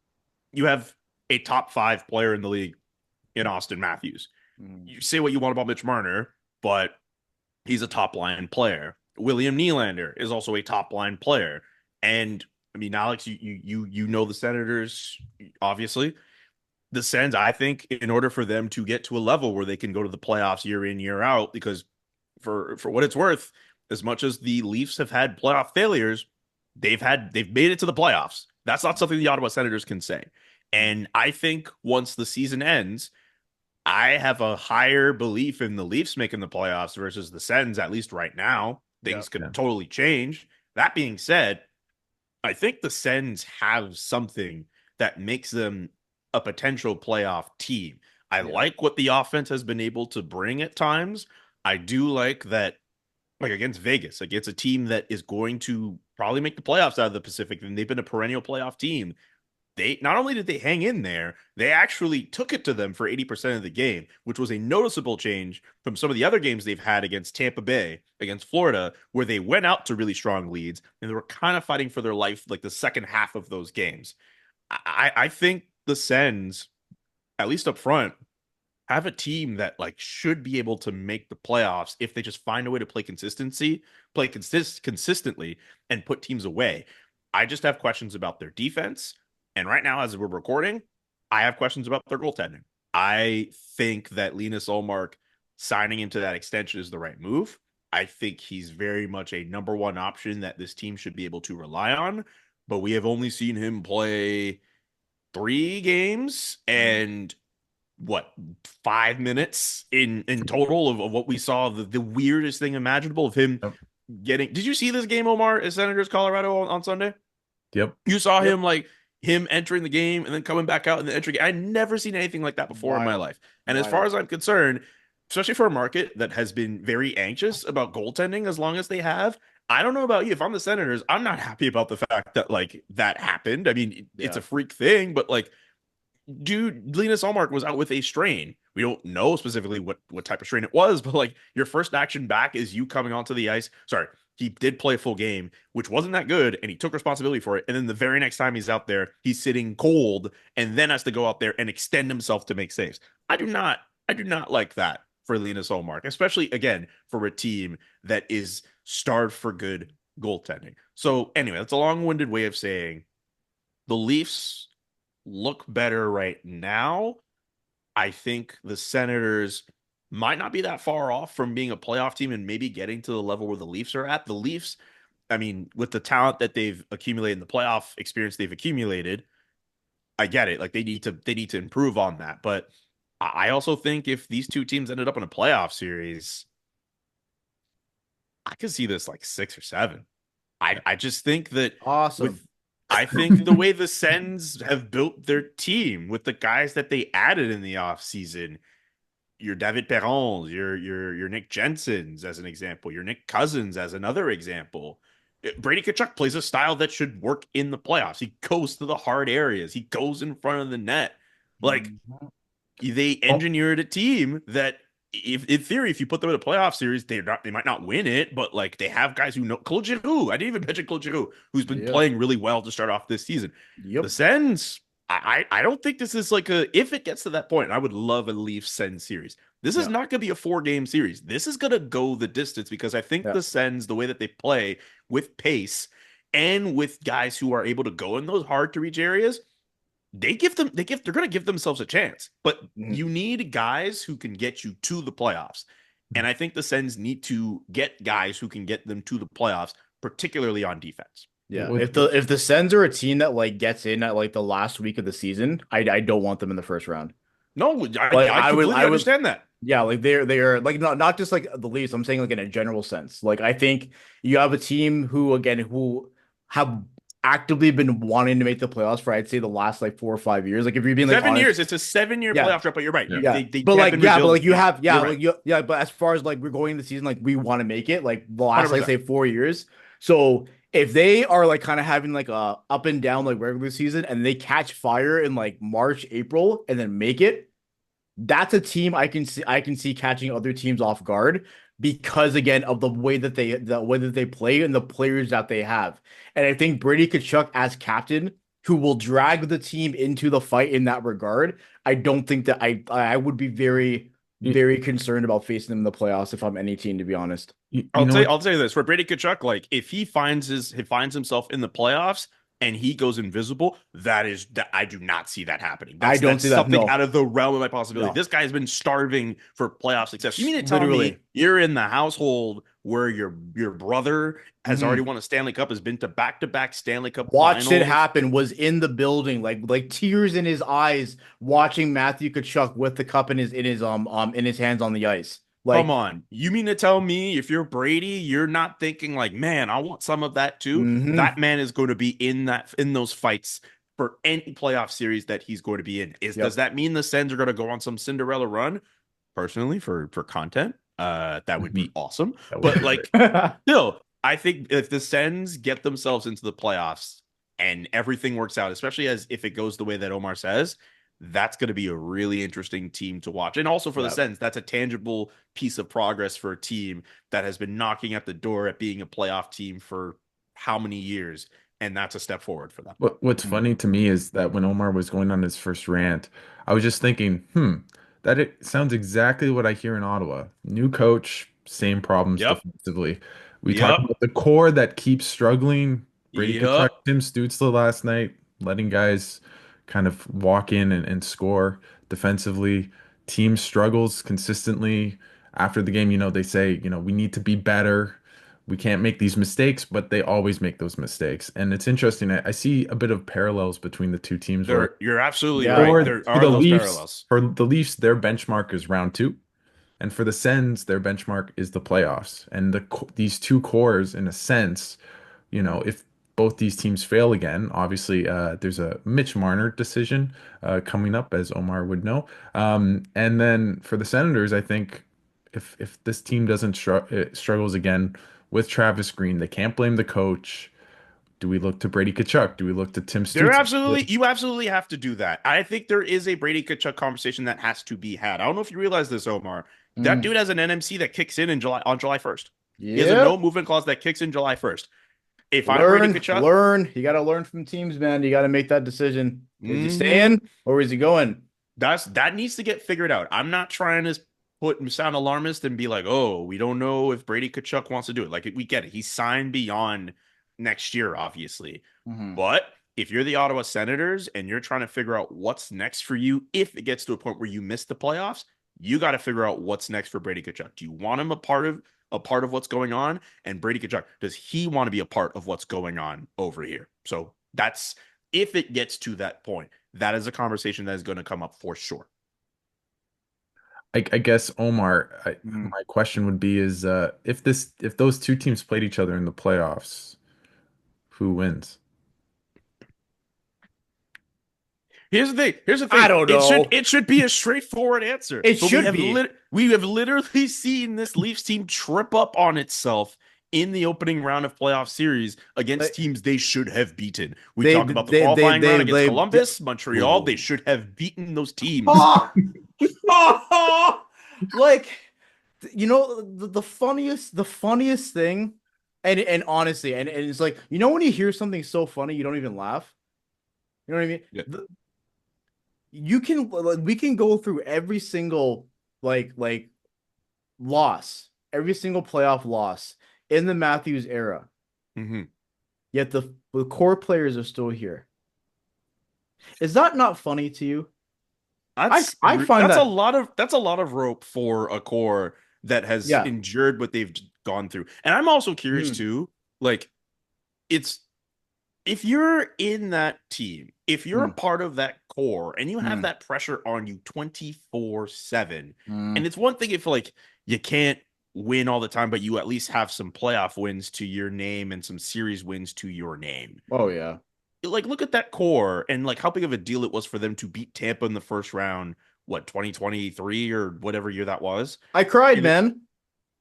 You have a top 5 player in the league in Austin Matthews. You say what you want about Mitch Marner, but he's a top line player. William Nylander is also a top line player. And I mean, Alex, you know the Senators, obviously. The Sens, I think, in order for them to get to a level where they can go to the playoffs year in, year out, because for what it's worth, as much as the Leafs have had playoff failures, they've made it to the playoffs. That's not something the Ottawa Senators can say. And I think once the season ends, I have a higher belief in the Leafs making the playoffs versus the Sens, at least right now. Things could totally change. That being said, I think the Sens have something that makes them a potential playoff team. I like what the offense has been able to bring at times. I do like that, like against Vegas, like it's a team that is going to probably make the playoffs out of the Pacific, and they've been a perennial playoff team. They not only did they hang in there, they actually took it to them for 80% of the game, which was a noticeable change from some of the other games they've had against Tampa Bay, against Florida, where they went out to really strong leads and they were kind of fighting for their life like the second half of those games. I think the Sens, at least up front, have a team that like should be able to make the playoffs if they just find a way to play consistently and put teams away. I just have questions about their defense. And right now, as we're recording, I have questions about their goaltending. I think that Linus Ullmark signing into that extension is the right move. I think he's very much a number one option that this team should be able to rely on. But we have only seen him play 3 games and 5 minutes in total of what we saw. The weirdest thing imaginable of him getting. Did you see this game, Omar, at Senators Colorado on Sunday? Yep. You saw him entering the game and then coming back out in the entry. I'd never seen anything like that before in my life. And as far as I'm concerned, especially for a market that has been very anxious about goaltending as long as they have, I don't know about you. If I'm the Senators, I'm not happy about the fact that like that happened. I mean, it's Yeah. a freak thing, but like, dude, Linus Allmark was out with a strain. We don't know specifically what type of strain it was, but like your first action back is you coming onto the ice. Sorry, he did play a full game, which wasn't that good, and he took responsibility for it. And then the very next time he's out there, he's sitting cold, and then has to go out there and extend himself to make saves. I do not like that for Linus Allmark, especially again for a team that is starved for good goaltending. So anyway, that's a long-winded way of saying the Leafs look better right now. I think the Senators might not be that far off from being a playoff team and maybe getting to the level where the Leafs are at. The Leafs, I mean, with the talent that they've accumulated in the playoff experience they've accumulated, I get it. Like they need to improve on that. But I also think if these two teams ended up in a playoff series, I could see this like 6 or 7. I just think that Awesome. with I think the way the Sens have built their team with the guys that they added in the offseason, your David Perrons, your Nick Jensen's as an example, your Nick Cousins as another example. Brady Tkachuk plays a style that should work in the playoffs. He goes to the hard areas. He goes in front of the net. Like Mhm. they Oh, engineered a team that if in theory, if you put them in a playoff series, they might not win it, but like they have guys who know Claude Giroux. I didn't even mention Claude Giroux, who's been Yeah. playing really well to start off this season. The Yep. Sens, I don't think this is like a if it gets to that point, I would love a Leafs Sens series. This is Yeah. not gonna be a 4 game series. This is gonna go the distance because I think Yeah. the Sens, the way that they play with pace and with guys who are able to go in those hard to reach areas, they're going to give themselves a chance, but Mhm. you need guys who can get you to the playoffs. And I think the Sens need to get guys who can get them to the playoffs, particularly on defense. Yeah. with, If the Sens are a team that like gets in at like the last week of the season, I don't want them in the first round. No, Like I completely I would understand that. yeah, like they are like not just like the Leafs. I'm saying like in a general sense. Like I think you have a team who again who have actively been wanting to make the playoffs for I'd say the last like 4 or 5 years. Like if you're being like 7 years, honest, it's a 7 year yeah, playoff drought, but you're right. yeah. yeah. They But have like been yeah, but rebuilding. like you have yeah, You're right. like you yeah, but as far as like we're going the season, like we want to make it like the last like 100%. say 4 years. So if they are like kind of having like a up and down like regular season and they catch fire in like March, April and then make it, that's a team I can see catching other teams off guard because again of the way that they play and the players that they have. And I think Brady Tkachuk as captain, who will drag the team into the fight in that regard, I don't think that I would be very, You, very concerned about facing them in the playoffs if I'm any team, to be honest. you know what? I'll tell you this for Brady Kachuk, like if he finds himself in the playoffs and he goes invisible, that I do not see that happening. I don't That's see that. something No, out of the realm of my possibility. no, This guy has been starving for playoff success. You mean to tell me literally. you're in the household where your brother has already Mhm. won a Stanley Cup, has been to back Stanley Cup Watched it finals? happen, was in the building, like tears in his eyes, watching Matthew Kachuk with the cup in his hands on the ice. Come Like, on. You mean to tell me if you're Brady, you're not thinking like, man, I want some of that too? hmm That man is going to be in those fights for any playoff series that he's going to be in. Does yep. that mean the Sens are going to go on some Cinderella run? Personally, for content, that would Mhm. be awesome. That would But be great. like still, I think if the Sens get themselves into the playoffs and everything works out, especially as if it goes the way that Omar says, that's going to be a really interesting team to watch. And also for the Yeah. Sens, that's a tangible piece of progress for a team that has been knocking at the door at being a playoff team for how many years, and that's a step forward for them. What's Mhm. funny to me is that when Omar was going on his first rant, I was just thinking, that it sounds exactly what I hear in Ottawa. New coach, same problems Yep. defensively. We talk Yep. about the core that keeps struggling. Brady Tkachuk, Yep. Tim Stützle last night, letting guys kind of walk in and score defensively. Team struggles consistently. After the game, they say, we need to be better. We can't make these mistakes, but they always make those mistakes. And it's interesting. I see a bit of parallels between the two teams where You're absolutely Yeah. right. for There are those parallels. For the Leafs, their benchmark is round two. And for the Sens, their benchmark is the playoffs. And these two cores, in a sense, if both these teams fail again, obviously there's a Mitch Marner decision coming up, as Omar would know. And then for the Senators, I think if this team doesn't struggles again, with Travis Green. They can't blame the coach. Do we look to Brady Kachuk? Do we look to Tim There Stützle? absolutely, you absolutely have to do that. I think there is a Brady Kachuk conversation that has to be had. I don't know if you realize this, Omar. That Mm. dude has an NMC that kicks in July on July 1st. He has a no Yep. movement clause that kicks in July 1st. If I'm Brady Learn, Kachuk, learn. You got to learn from teams, man. You got to make that decision. Is he mhm, staying or is he going? that needs to get figured out. I'm not trying to sound alarmist and be like, oh, we don't know if Brady Kachuk wants to do it. Like we get it. He's signed beyond next year, obviously. Mhm. But if you're the Ottawa Senators and you're trying to figure out what's next for you, if it gets to a point where you miss the playoffs, you got to figure out what's next for Brady Kachuk. Do you want him a part of what's going on? And Brady Kachuk, does he want to be a part of what's going on over here? So that's if it gets to that point, that is a conversation that is going to come up for sure. I guess Omar, Mhm. my question would be is if those two teams played each other in the playoffs, who wins? Here's the thing. Here's the I thing. don't It should know. it should be a straightforward answer. It But we should have be. literally seen this Leafs team trip up on itself in the opening round of playoff series against Like, teams they should have beaten. We They talked about the qualifying round against Columbus, Montreal. They Ooh. should have beaten those teams. oh, like the funniest thing, and honestly, and it's like when you hear something so funny, you don't even laugh. You know what I mean? Yeah. You can like we can go through every single like loss, every single playoff loss in the Matthews era. Mhm. Yet the core players are still here. Is that not funny to you? I find That's a that, lot of rope for a core that has yeah. endured what they've gone through. And I'm also curious Mm, too, like it's if you're in that team, if you're a mm, part of that core and you have mm, that pressure on you 24/7, and mm. it's one thing if like you can't win all the time, but you at least have some playoff wins to your name and some series wins to your name. Oh yeah. Like look at that core and like how big of a deal it was for them to beat Tampa in the first round, what 2023 or whatever year that was. I cried, And man.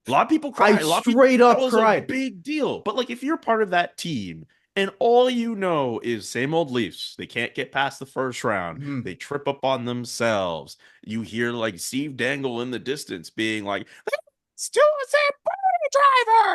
a lot of people I cry. A lot of people, straight that up was a cried. big deal. But like, if you're part of that team and all you know is same old Leafs, they can't get past the first round. Mm. They trip up on themselves. You hear like Steve Dangle in the distance being like, "Still a Sam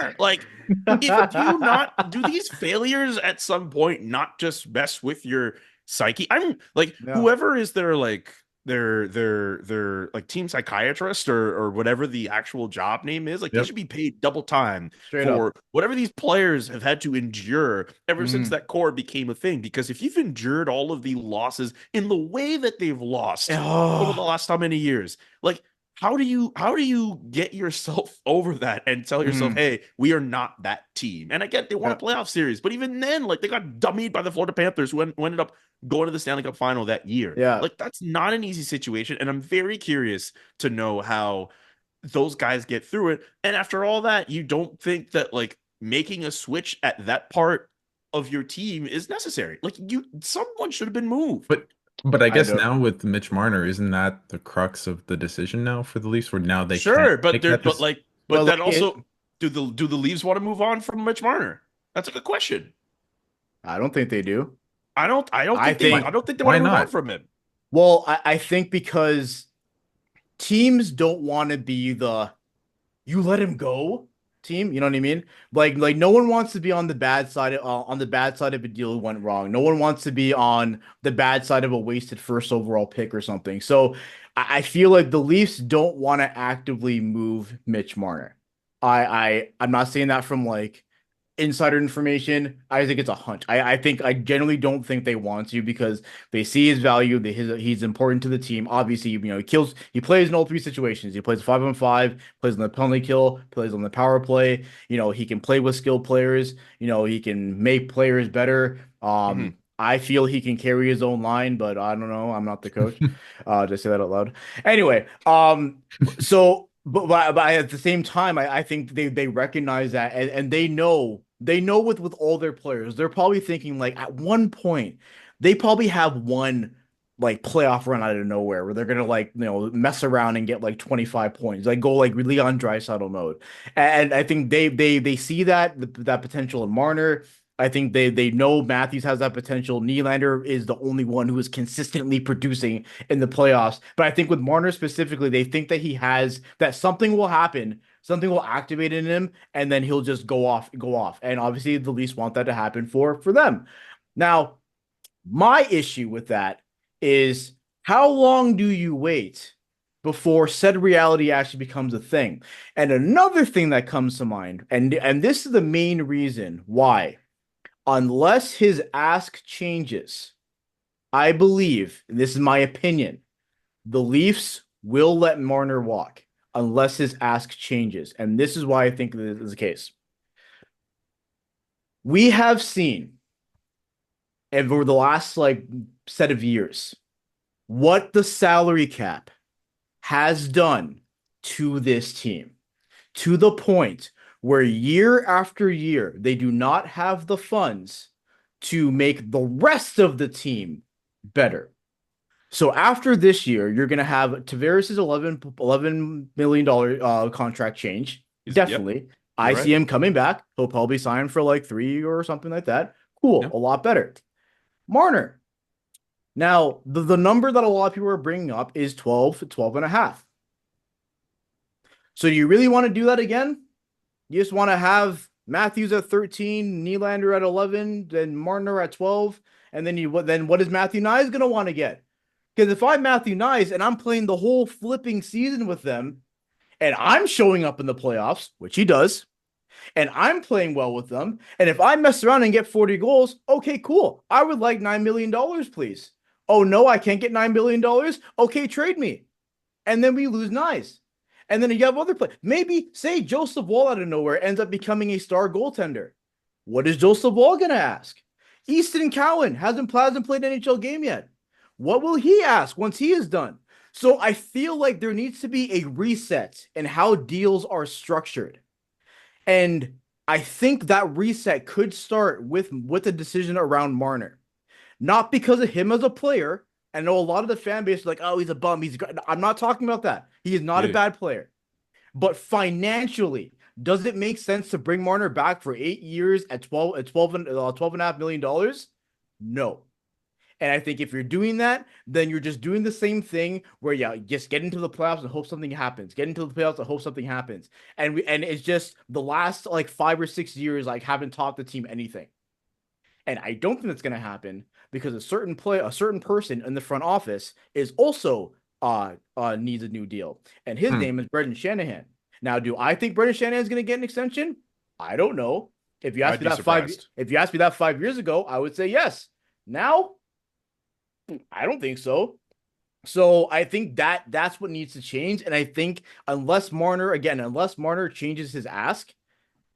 driver." Like, if you not do these failures at some point, not just mess with your psyche. I'm like, Yeah. whoever is their like their like team psychiatrist or whatever the actual job name is, like they Yep. should be paid double time Straight up. for whatever these players have had to endure ever since Mm. that core became a thing. Because if you've endured all of the losses in the way that they've lost over the Oh. last how many years, like how do you get yourself over that and tell yourself, Mm. hey, we are not that team? And I get they won a Yeah. playoff series, but even then, like they got dummied by the Florida Panthers, who ended up going to the Stanley Cup final that year. Yeah. Like that's not an easy situation, and I'm very curious to know how those guys get through it. And after all that, you don't think that like making a switch at that part of your team is necessary? Like someone should have been moved. But but I I guess don't. now with Mitch Marner, isn't that the crux of the decision now for the Leafs, where now they can't Sure, but make there, that but this like, but But that like also do the Leafs want to move on from Mitch Marner? That's a good question. I don't think they do. I don't I think they why think I don't think they want why to move on not? from him. well, I think because teams don't want to be the you let him go team. You know what I mean? Like no one wants to be on the bad side of a deal that went wrong. No one wants to be on the bad side of a wasted first overall pick or something. So I feel like the Leafs don't want to actively move Mitch Marner. I'm not saying that from like insider information. I think it's a hunch. I generally don't think they want to because they see his value. He's important to the team. Obviously, he plays in all three situations. He plays 5-on-5, plays on the penalty kill, plays on the power play. He can play with skilled players. He can make players better. Mhm. I feel he can carry his own line, but I don't know. I'm not the coach. Just say that out loud. Anyway, but at the same time, I think they recognize that and they know with all their players, they're probably thinking like at one point they probably have one like playoff run out of nowhere where they're gonna like mess around and get like 25 points, like go like Leon Draisaitl mode. And I think they see that potential in Marner. I think they know Matthews has that potential. Nylander is the only one who is consistently producing in the playoffs. But I think with Marner specifically, they think that he has that something will happen, something will activate in him, and then he'll just go off. And obviously the Leafs want that to happen for them. Now, my issue with that is how long do you wait before said reality actually becomes a thing? And another thing that comes to mind, and this is the main reason why, unless his ask changes, I believe, and this is my opinion, the Leafs will let Marner walk unless his ask changes. And this is why I think this is the case. We have seen over the last like set of years what the salary cap has done to this team, to the point where year after year they do not have the funds to make the rest of the team better. So after this year, you're going to have Tavares' $11 million contract change. Yep, Definitely. I you're see right. him coming back. He'll probably sign for like 3 or something like that. Cool. Yep. A lot better. Marner. Now, the number that a lot of people are bringing up is 12 and a half. So do you really want to do that again? You just want to have Matthews at 13, Nylander at 11, then Marner at 12, and then what is Matthew Nyes going to want to get? Because if I'm Matthew Nyes and I'm playing the whole flipping season with them, and I'm showing up in the playoffs, which he does, and I'm playing well with them, and if I mess around and get 40 goals, okay, cool. I would like $9 million, please. Oh, no, I can't get $9 million? Okay, trade me. And then we lose Nyes. And then you have other players. Maybe, say, Joseph Wall out of nowhere ends up becoming a star goaltender. What is Joseph Wall going to ask? Easton Cowan hasn't played an NHL game yet. What will he ask once he is done? So I feel like there needs to be a reset in how deals are structured. And I think that reset could start with a decision around Marner. Not because of him as a player. I know a lot of the fan base is like, oh, he's a bum. I'm not talking about that. He is not a Yeah. bad player. But financially, does it make sense to bring Marner back for 8 years at 12 and $12.5 million? No. And I think if you're doing that, then you're just doing the same thing where just get into the playoffs and hope something happens. Get into the playoffs and hope something happens. And it's just the last like 5 or 6 years like haven't taught the team anything. And I don't think that's going to happen because a certain person in the front office is also needs a new deal. And his Hmm. name is Brendan Shanahan. Now, do I think Brendan Shanahan is going to get an extension? I don't know. If you asked I'd me be that five, surprised. if you asked me that 5 years ago, I would say yes. Now, I don't think so. So I think that's what needs to change. And I think unless Marner changes his ask,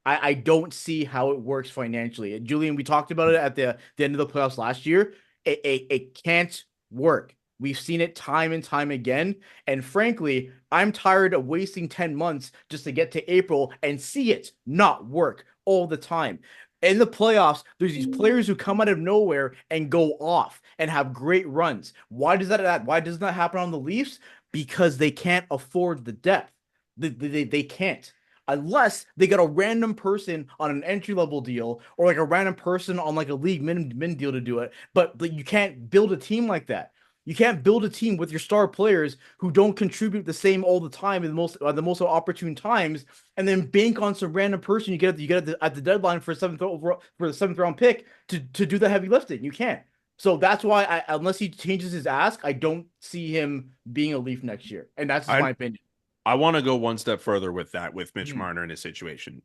I don't see how it works financially. And Julian, we talked about it at the end of the playoffs last year. It can't work. We've seen it time and time again. And frankly, I'm tired of wasting 10 months just to get to April and see it not work all the time. In the playoffs, there's these players who come out of nowhere and go off and have great runs. Why does that happen on the Leafs? Because they can't afford the depth. They can't unless they get a random person on an entry level deal or like a random person on like a league min deal to do it. But you can't build a team like that. You can't build a team with your star players who don't contribute the same all the time in the most opportune times, and then bank on some random person you get at the deadline for the seventh round pick to do the heavy lifting. You can't. So that's why unless he changes his ask, I don't see him being a Leaf next year, and that's just my I opinion. I want to go one step further with that, with Mitch Mhm. Marner in his situation.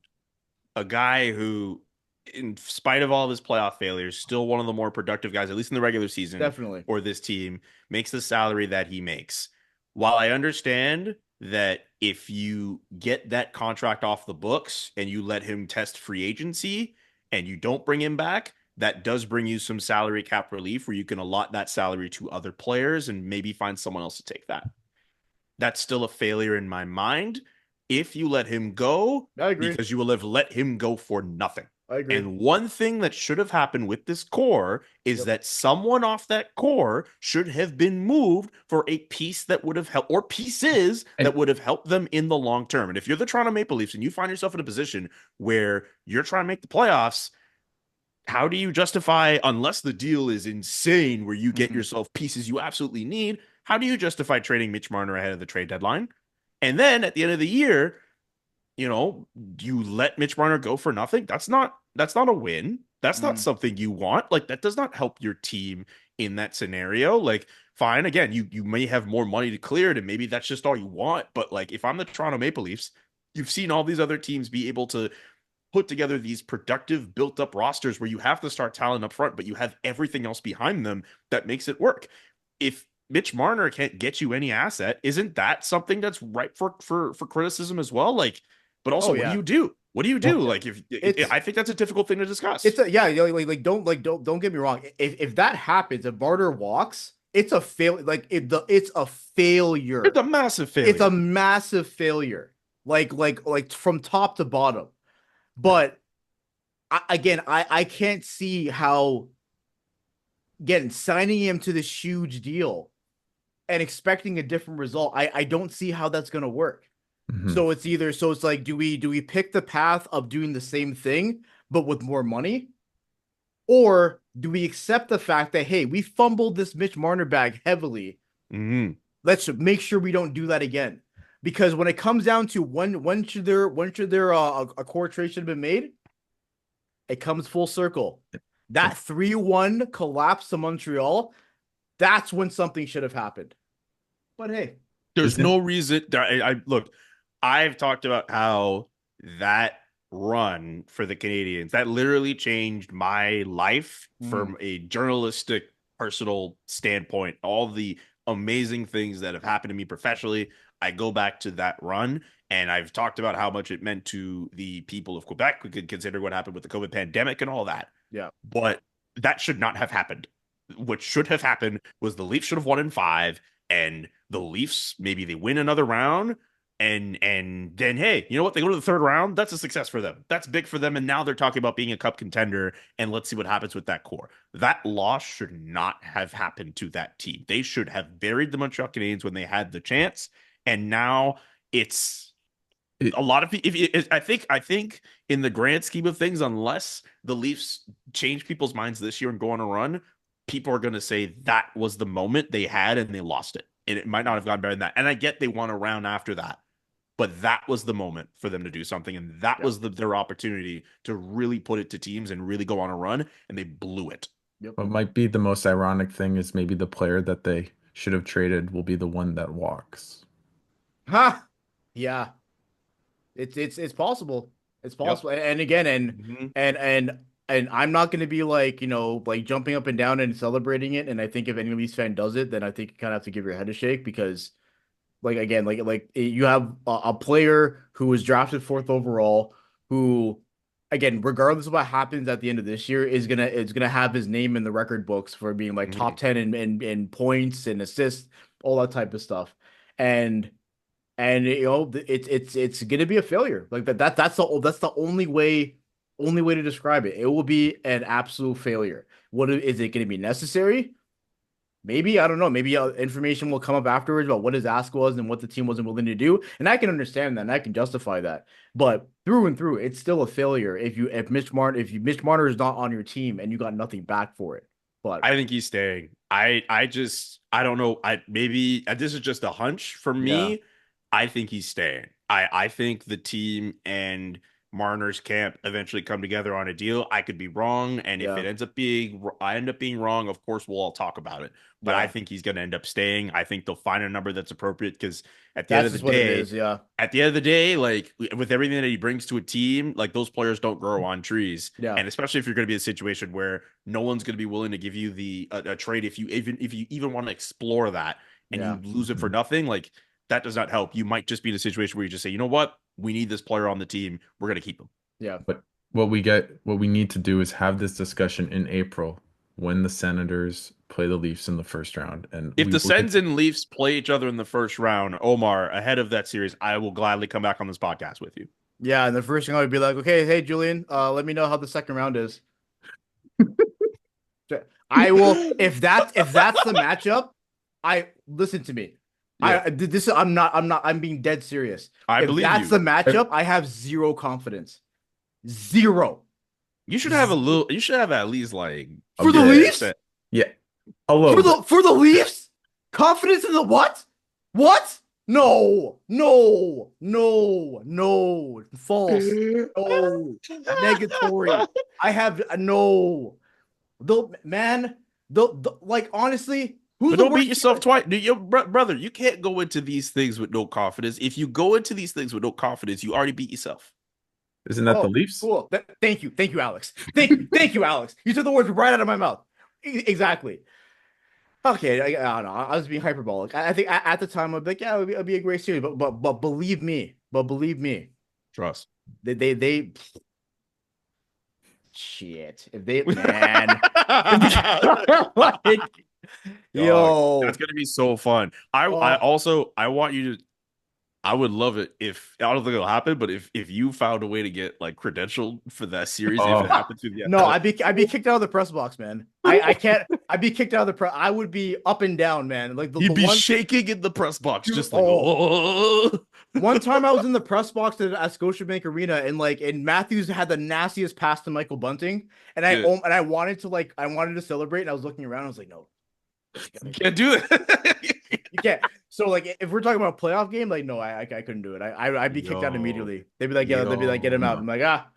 A guy who, in spite of all of his playoff failures, still one of the more productive guys, at least in the regular season, Definitely. or this team, makes the salary that he makes. While I understand that if you get that contract off the books and you let him test free agency and you don't bring him back, that does bring you some salary cap relief where you can allot that salary to other players and maybe find someone else to take that. That's still a failure in my mind if you let him go I agree. because you will have let him go for nothing. I agree. And one thing that should have happened with this core is Yep. that someone off that core should have been moved for a piece that would have helped, or pieces that And would have helped them in the long term. And if you're the Toronto Maple Leafs and you find yourself in a position where you're trying to make the playoffs, how do you justify, unless the deal is insane where you get Mhm. yourself pieces you absolutely need, how do you justify trading Mitch Marner ahead of the trade deadline? And then at the end of the year, you let Mitch Marner go for nothing. That's not a win. That's not Mhm. something you want. Like that does not help your team in that scenario. Like fine, again, you may have more money to clear it and maybe that's just all you want, but like if I'm the Toronto Maple Leafs, you've seen all these other teams be able to put together these productive built up rosters where you have to start talent up front, but you have everything else behind them that makes it work. If Mitch Marner can't get you any asset, isn't that something that's ripe for criticism as well? Like, but also, Oh what do yeah. you do? What do you do? well, Yeah. Like, if It's I think that's a difficult thing to discuss. it's a yeah, don't get me wrong. If that happens, if Marner walks, it's a fail it's a It's failure. a massive It's a failure. massive failure. Like from top to bottom. But I can't see how again signing him to this huge deal and expecting a different result. I don't see how that's gonna work. mhm. So it's like do we pick the path of doing the same thing but with more money? Or do we accept the fact that hey, we fumbled this Mitch Marner bag heavily. Hmm. Let's make sure we don't do that again. Because when it comes down to when should there a core trade should have been made, it comes full circle. And That 3-1 collapse to Montreal, that's when something should have happened. But hey, There's isn't no reason. I look. I've talked about how that run for the Canadians that literally changed my life mm, from a journalistic, personal standpoint. All the amazing things that have happened to me professionally. I go back to that run, and I've talked about how much it meant to the people of Quebec. We could consider what happened with the COVID pandemic and all that, yeah, but that should not have happened. What should have happened was the Leafs should have won in five, and the Leafs maybe they win another round, and then hey, you know what? They go to the third round. That's a success for them. That's big for them, and now they're talking about being a cup contender. And let's see what happens with that core. That loss should not have happened to that team. They should have buried the Montreal Canadiens when they had the chance, and now it's it, a lot of if I think in the grand scheme of things, unless the Leafs change people's minds this year and go on a run, people are going to say that was the moment they had and they lost it, and it might not have gone better than that. And I get they won a round after that, but that was the moment for them to do something, and that yeah, was their opportunity to really put it to teams and really go on a run, and they blew it. yep. what might be the most ironic thing is maybe the player that they should have traded will be the one that walks. Ha! Yeah, it's possible. It's Yep. possible. And again, Mhm. and I'm not going to be like like jumping up and down and celebrating it. And I think if any of these fan does it, then I think you kind of have to give your head a shake because like again, you have a player who was drafted fourth overall, who again, regardless of what happens at the end of this year, is gonna have his name in the record books for being like top Mhm. 10 in points and assists, all that type of stuff. And it's gonna be a failure. Like that's the only way to describe it. It will be an absolute failure. What is it gonna be necessary? Maybe, I don't know. Maybe information will come up afterwards about what his ask was and what the team wasn't willing to do, and I can understand that and I can justify that. But through and through, it's still a failure if Mitch Marner is not on your team and you got nothing back for it. But I think he's staying. I don't know. I maybe this is just a hunch for yeah, me. I think he's staying. I think the team and Marner's camp eventually come together on a deal. I could be wrong, and if yeah, it ends up being I end up being wrong, of course we'll all talk about it. But I yeah. think he's going to end up staying. I think they'll find a number that's appropriate because at the end That's of the just what it day, is. Yeah, like with everything that he brings to a team, like those players don't grow on trees. yeah, And especially if you're going to be in a situation where no one's going to be willing to give you a trade if you even want to explore that and you yeah, lose it for Mhm. nothing, like that does not help. You might just be in a situation where you just say, you know what, we need this player on the team. We're going to keep him. yeah. But what we need to do is have this discussion in April when the Senators play the Leafs in the first round, and If the we can Sens and Leafs play each other in the first round, Omar, ahead of that series, I will gladly come back on this podcast with you. Yeah, and the first thing I would be like, okay, hey Julian, let me know how the second round is. I will if that's the matchup, I listen to me. Yeah, I'm being dead serious. I If believe that's the you. matchup, I have zero confidence. Zero. You should have a Z- little. You should have at least like A for the bit. 50%. Leafs? Yeah, a little For bit. the Leafs? Confidence in the what? What? No, no, no, no. False. No. Negatory. I have no. The man, like honestly, who's But the don't beat worst team? yourself twice. Your brother, you can't go into these things with no confidence. If you go into these things with no confidence, you already beat yourself. Isn't that the Oh, Leafs? cool. Thank you, Alex. Thank you, Alex. You took the words right out of my mouth. Exactly. Okay, I don't know. I was being hyperbolic. I think at the time I'd be like, yeah, it'd be a great series. But believe me, Trust. they shit. If they man, like, Dog, that's yo, gonna be so fun. I oh also I want you to I would love it if I don't think it'll happen, but if you found a way to get like credentialed for that series, if it Oh, happens to the no, athletic, I'd be kicked out of the press box, man. I can't. I'd be kicked out of the press. I would be up and down, man. Like the he'd be one shaking in the press box, dude. just like Oh, oh. one time I was in the press box at Scotiabank Arena, and Matthews had the nastiest pass to Michael Bunting, Yeah, and I wanted to celebrate, and I was looking around, I was like, no, you can't do it. you can't. So like, if we're talking about a playoff game, like, no, I couldn't do it. I'd be kicked out Yo, immediately. They'd be like, yeah, they'd be like, get him out. yo. I'm like, ah,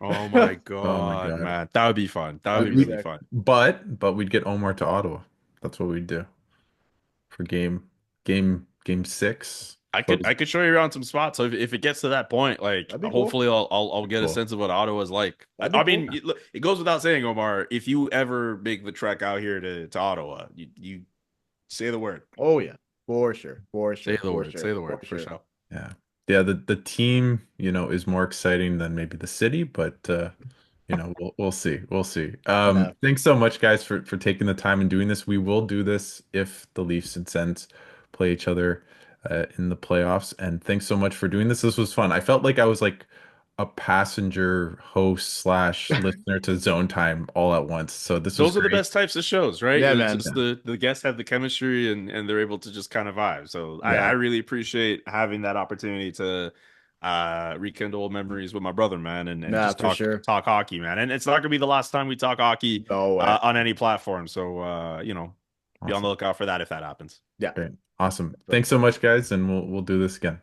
Oh my oh my God, God. man. That would be fun. That would be really exactly. fun. But we'd get Omar to Ottawa. That's what we'd do for game six. I Close. could show you around some spots. So if it gets to that point, like That'd be cool. hopefully I'll get a Cool. sense of what Ottawa's like. That'd be I cool. mean, it goes without saying, Omar, if you ever make the trek out here to Ottawa, you say the word. Oh yeah, for sure, for Say sure, the for word. Say sure, the for word for sure. sure. Yeah. Yeah, the team, is more exciting than maybe the city, but we'll see. We'll see. Nah, Thanks so much guys for taking the time and doing this. We will do this if the Leafs and Sens play each other in the playoffs. And thanks so much for doing this. This was fun. I felt like I was like a passenger host slash listener to Zone Time all at once. So this was Those are the great. best types of shows, right? yeah, It's man. just the guests have the chemistry and they're able to just kind of vibe. So I Yeah. really appreciate having that opportunity to rekindle memories with my brother, man, and Nah, just for sure. talk hockey, man. And it's not gonna be the last time we talk hockey No way. on any platform. So be on the Awesome. lookout for that if that happens. Yeah. Great. Awesome. Thanks so much guys, and we'll do this again.